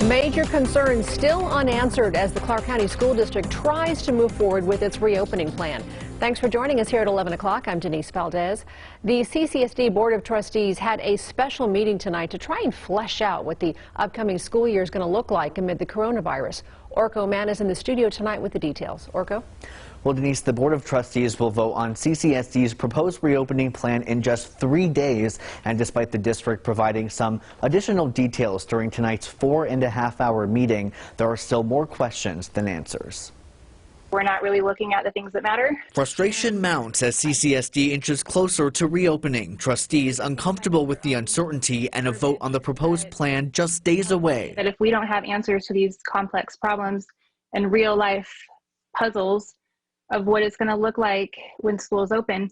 Major concerns still unanswered as the Clark County School District tries to move forward with its reopening plan. Thanks for joining us here at 11 o'clock. I'm Denise Valdez. The CCSD Board of Trustees had a special meeting tonight to try and flesh out what the upcoming school year is going to look like amid the coronavirus. Orko Mann is in the studio tonight with the details. Orko? Well, Denise, the Board of Trustees will vote on CCSD's proposed reopening plan in just 3 days. And despite the district providing some additional details during tonight's 4.5-hour meeting, there are still more questions than answers. We're not really looking at the things that matter. Frustration mounts as CCSD inches closer to reopening. Trustees uncomfortable with the uncertainty and a vote on the proposed plan just days away. That if we don't have answers to these complex problems and real life puzzles of what it's going to look like when schools open,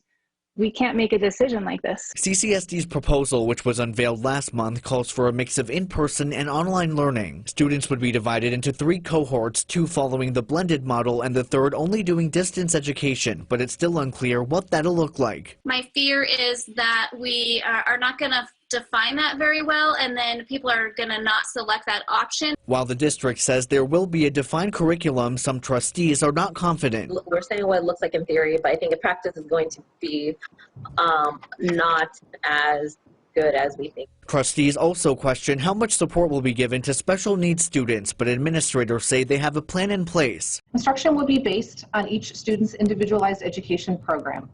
we can't make a decision like this. CCSD's proposal, which was unveiled last month, calls for a mix of in-person and online learning. Students would be divided into 3 cohorts, 2 following the blended model and the third only doing distance education, but it's still unclear what that'll look like. My fear is that we are not going to define that very well, and then people are going to not select that option. While the district says there will be a defined curriculum, some trustees are not confident. We're saying what it looks like in theory, but I think in practice is going to be not as good as we think. Trustees also question how much support will be given to special needs students, but administrators say they have a plan in place. Instruction will be based on each student's individualized education program.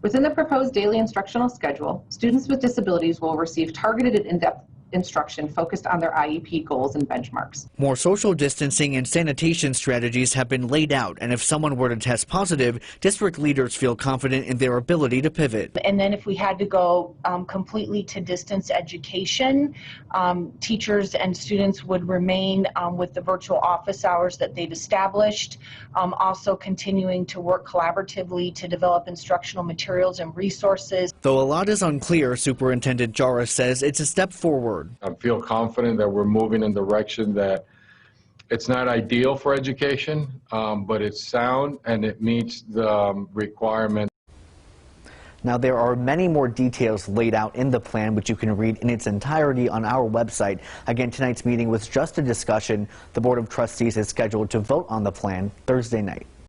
Within the proposed daily instructional schedule, students with disabilities will receive targeted and in-depth instruction focused on their IEP goals and benchmarks. More social distancing and sanitation strategies have been laid out, and if someone were to test positive, district leaders feel confident in their ability to pivot. And then if we had to go completely to distance education, teachers and students would remain with the virtual office hours that they've established, also continuing to work collaboratively to develop instructional materials and resources. Though a lot is unclear, Superintendent Jarrah says it's a step forward. I feel confident that we're moving in the direction that it's not ideal for education, but it's sound and it meets the requirements. Now, there are many more details laid out in the plan, which you can read in its entirety on our website. Again, tonight's meeting was just a discussion. The Board of Trustees is scheduled to vote on the plan Thursday night.